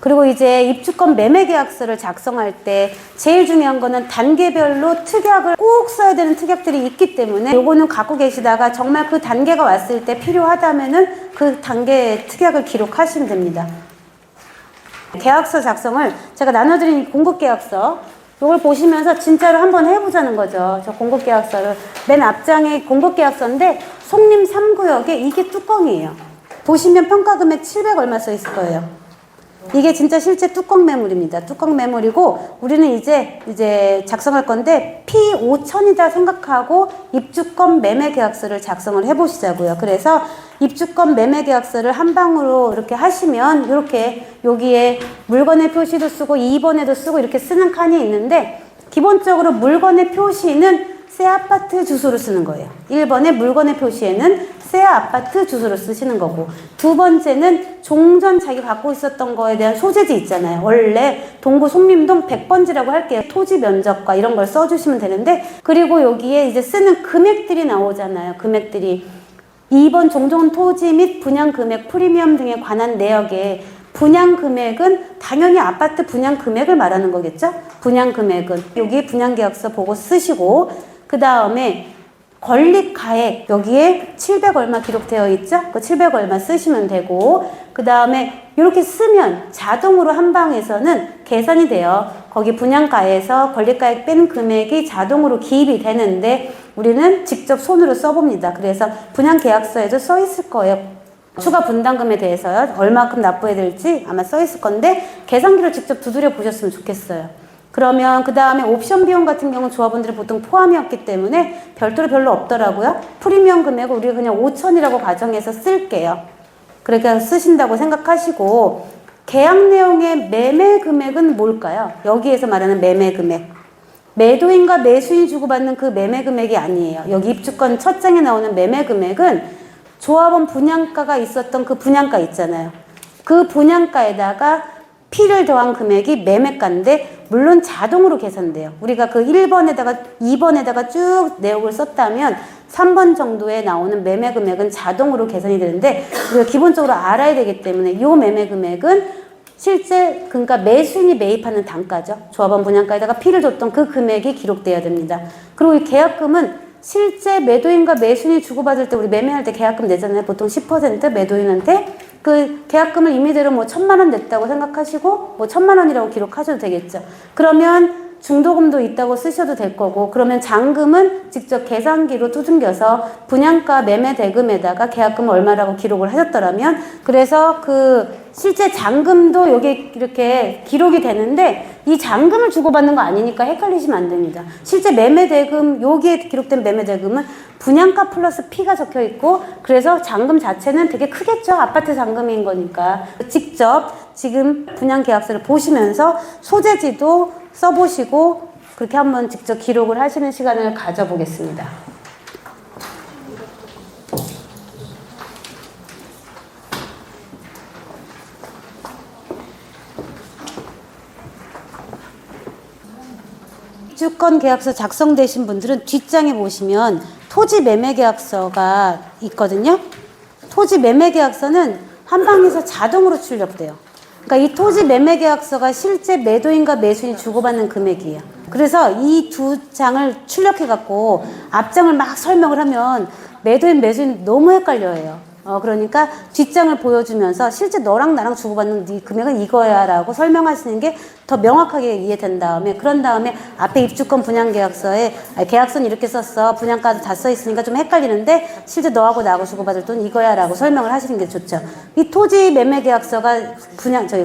그리고 이제 입주권 매매계약서를 작성할 때 제일 중요한 거는 단계별로 특약을 꼭 써야 되는 특약들이 있기 때문에 요거는 갖고 계시다가 정말 그 단계가 왔을 때 필요하다면은 그 단계의 특약을 기록하시면 됩니다. 계약서 작성을 제가 나눠드린 공급계약서 이걸 보시면서 진짜로 한번 해보자는 거죠. 저 공급계약서를 맨 앞장에 공급계약서인데 송림 3구역에 이게 뚜껑이에요. 보시면 평가금액 700 얼마 써 있을 거예요. 이게 진짜 실제 뚜껑 매물입니다. 뚜껑 매물이고 우리는 이제 작성할 건데 P5000이다 생각하고 입주권 매매계약서를 작성을 해보시자고요. 그래서 입주권 매매계약서를 한 방으로 이렇게 하시면 이렇게 여기에 물건의 표시도 쓰고 2번에도 쓰고 이렇게 쓰는 칸이 있는데 기본적으로 물건의 표시는 새 아파트 주소로 쓰는 거예요. 1번에 물건의 표시에는 새 아파트 주소를 쓰시는 거고, 두 번째는 종전 자기 갖고 있었던 거에 대한 소재지 있잖아요. 원래 동구 송림동 100번지라고 할게요. 토지 면적과 이런 걸 써주시면 되는데, 그리고 여기에 이제 쓰는 금액들이 나오잖아요. 금액들이 2번 종전 토지 및 분양 금액, 프리미엄 등에 관한 내역에 분양 금액은 당연히 아파트 분양 금액을 말하는 거겠죠? 분양 금액은 여기 분양계약서 보고 쓰시고, 그 다음에 권리가액 여기에 700 얼마 기록되어 있죠? 그 700 얼마 쓰시면 되고, 그 다음에 이렇게 쓰면 자동으로 한방에서는 계산이 돼요. 거기 분양가에서 권리가액 뺀 금액이 자동으로 기입이 되는데 우리는 직접 손으로 써봅니다. 그래서 분양계약서에도 써 있을 거예요. 추가 분담금에 대해서요. 얼마큼 납부해야 될지 아마 써 있을 건데 계산기를 직접 두드려 보셨으면 좋겠어요. 그러면 그 다음에 옵션 비용 같은 경우는 조합원들이 보통 포함이었기 때문에 별도로 별로 없더라고요. 프리미엄 금액을 우리가 그냥 5,000이라고 가정해서 쓸게요. 그러니까 쓰신다고 생각하시고, 계약 내용의 매매 금액은 뭘까요? 여기에서 말하는 매매 금액. 매도인과 매수인이 주고받는 그 매매 금액이 아니에요. 여기 입주권 첫 장에 나오는 매매 금액은 조합원 분양가가 있었던 그 분양가 있잖아요. 그 분양가에다가 P를 더한 금액이 매매가인데 물론 자동으로 계산돼요. 우리가 그 1번에다가 2번에다가 쭉 내역을 썼다면 3번 정도에 나오는 매매 금액은 자동으로 계산이 되는데 우리가 기본적으로 알아야 되기 때문에 이 매매 금액은 실제 그러니까 매수인이 매입하는 단가죠. 조합원 분양가에다가 P를 줬던 그 금액이 기록돼야 됩니다. 그리고 이 계약금은 실제 매도인과 매수인이 주고받을 때 우리 매매할 때 계약금 내잖아요. 보통 10% 매도인한테 그 계약금을 임의대로 뭐 1,000만 원 냈다고 생각하시고 뭐 1,000만 원이라고 기록하셔도 되겠죠. 그러면 중도금도 있다고 쓰셔도 될 거고, 그러면 잔금은 직접 계산기로 두들겨서 분양가 매매 대금에다가 계약금을 얼마라고 기록을 하셨더라면, 그래서 그 실제 잔금도 여기 이렇게 기록이 되는데 이 잔금을 주고받는 거 아니니까 헷갈리시면 안 됩니다. 실제 매매 대금, 여기에 기록된 매매 대금은 분양가 플러스 P가 적혀 있고, 그래서 잔금 자체는 되게 크겠죠. 아파트 잔금인 거니까. 직접 지금 분양계약서를 보시면서 소재지도 써보시고 그렇게 한번 직접 기록을 하시는 시간을 가져보겠습니다. 입주권 계약서 작성되신 분들은 뒷장에 보시면 토지 매매 계약서가 있거든요. 토지 매매 계약서는 한방에서 자동으로 출력돼요. 그러니까 이 토지 매매 계약서가 실제 매도인과 매수인이 주고받는 금액이에요. 그래서 이 두 장을 출력해 갖고 앞장을 막 설명을 하면 매도인 매수인 너무 헷갈려해요. 그러니까 뒷장을 보여주면서 실제 너랑 나랑 주고받는 네 금액은 이거야 라고 설명하시는 게 더 명확하게 이해된 다음에, 그런 다음에 앞에 입주권 분양계약서에 계약서는 이렇게 썼어, 분양가도 다 써있으니까 좀 헷갈리는데 실제 너하고 나하고 주고받을 돈 이거야 라고 설명을 하시는 게 좋죠. 이 토지 매매계약서가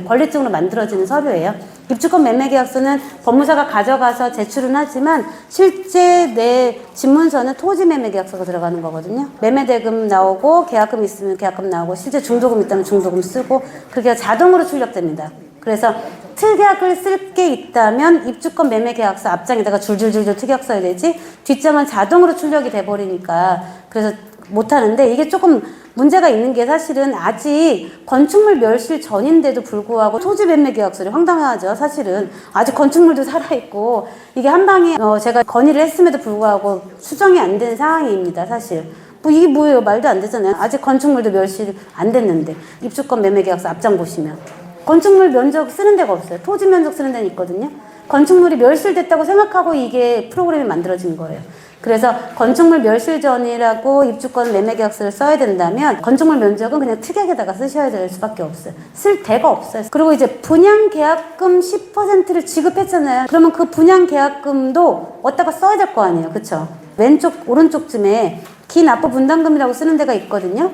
권리증으로 만들어지는 서류예요. 입주권 매매계약서는 법무사가 가져가서 제출은 하지만 실제 내 집문서는 토지 매매계약서가 들어가는 거거든요. 매매대금 나오고 계약금 있으면 계약금 나오고 실제 중도금 있다면 중도금 쓰고 그렇게 자동으로 출력됩니다. 그래서 특약을 쓸 게 있다면 입주권 매매계약서 앞장에다가 줄줄줄줄 특약 써야 되지, 뒷장은 자동으로 출력이 돼버리니까 그래서 못하는데, 이게 조금 문제가 있는 게 사실은 아직 건축물 멸실 전인데도 불구하고 토지 매매 계약서를 황당하죠. 사실은 아직 건축물도 살아있고 이게 한 방에 제가 건의를 했음에도 불구하고 수정이 안 된 상황입니다. 사실 뭐 이게 뭐예요? 말도 안 되잖아요. 아직 건축물도 멸실 안 됐는데. 입주권 매매 계약서 앞장 보시면 건축물 면적 쓰는 데가 없어요. 토지 면적 쓰는 데는 있거든요. 건축물이 멸실됐다고 생각하고 이게 프로그램이 만들어진 거예요. 그래서 건축물 멸실 전이라고 입주권 매매계약서를 써야 된다면 건축물 면적은 그냥 특약에다가 쓰셔야 될 수밖에 없어요. 쓸 데가 없어요. 그리고 이제 분양계약금 10%를 지급했잖아요. 그러면 그 분양계약금도 어디다가 써야 될 거 아니에요. 그쵸? 왼쪽 오른쪽쯤에 기납부 분담금이라고 쓰는 데가 있거든요.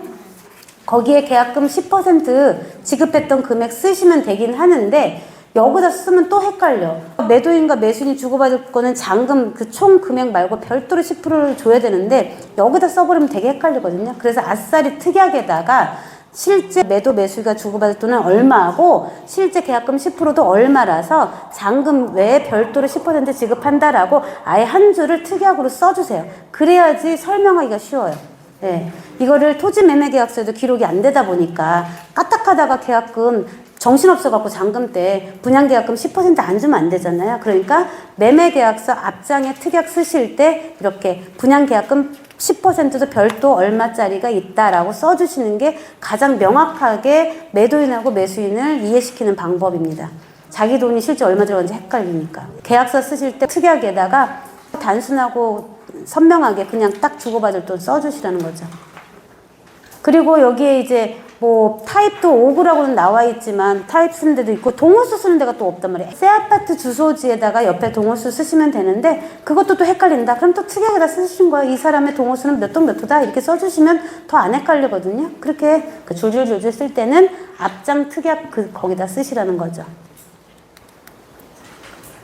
거기에 계약금 10% 지급했던 금액 쓰시면 되긴 하는데 여기다 쓰면 또 헷갈려. 매도인과 매수인이 주고받을 거는 잔금 그 총 금액 말고 별도로 10%를 줘야 되는데 여기다 써버리면 되게 헷갈리거든요. 그래서 아싸리 특약에다가 실제 매도 매수가 주고받을 돈은 얼마고 실제 계약금 10%도 얼마라서 잔금 외에 별도로 10% 지급한다라고 아예 한 줄을 특약으로 써주세요. 그래야지 설명하기가 쉬워요. 네. 이거를 토지 매매 계약서에도 기록이 안 되다 보니까 까딱하다가 계약금 정신없어갖고 잔금 때 분양계약금 10% 안 주면 안 되잖아요. 그러니까 매매계약서 앞장에 특약 쓰실 때 이렇게 분양계약금 10%도 별도 얼마짜리가 있다라고 써주시는 게 가장 명확하게 매도인하고 매수인을 이해시키는 방법입니다. 자기 돈이 실제 얼마 들어간지 헷갈리니까. 계약서 쓰실 때 특약에다가 단순하고 선명하게 그냥 딱 주고받을 돈 써주시라는 거죠. 그리고 여기에 이제 뭐 타입도 5구라고는 나와 있지만 타입 쓰는 데도 있고 동호수 쓰는 데가 또 없단 말이에요. 새 아파트 주소지에다가 옆에 동호수 쓰시면 되는데 그것도 또 헷갈린다. 그럼 또 특약에다 쓰신 거예요. 이 사람의 동호수는 몇 동 몇 호다 이렇게 써주시면 더 안 헷갈리거든요. 그렇게 줄줄줄줄 쓸 때는 앞장 특약 거기다 쓰시라는 거죠.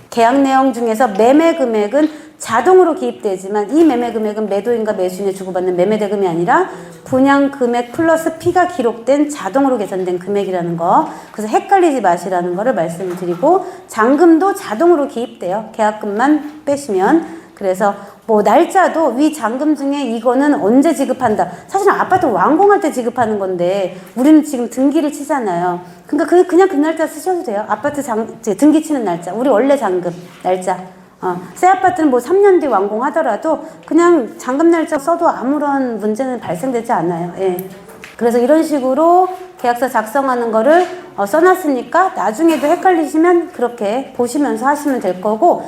계약 내용 중에서 매매 금액은 자동으로 기입되지만 이 매매 금액은 매도인과 매수인이 주고받는 매매 대금이 아니라 분양 금액 플러스 피가 기록된 자동으로 계산된 금액이라는 거. 그래서 헷갈리지 마시라는 거를 말씀드리고 잔금도 자동으로 기입돼요. 계약금만 빼시면. 그래서 뭐 날짜도 위 잔금 중에 이거는 언제 지급한다. 사실은 아파트 완공할 때 지급하는 건데 우리는 지금 등기를 치잖아요. 그러니까 그냥 그 날짜 쓰셔도 돼요. 아파트 등기 치는 날짜. 우리 원래 잔금 날짜. 새 아파트는 뭐 3년 뒤 완공하더라도 그냥 잔금 날짜 써도 아무런 문제는 발생되지 않아요. 예. 그래서 이런 식으로 계약서 작성하는 거를 써놨으니까 나중에도 헷갈리시면 그렇게 보시면서 하시면 될 거고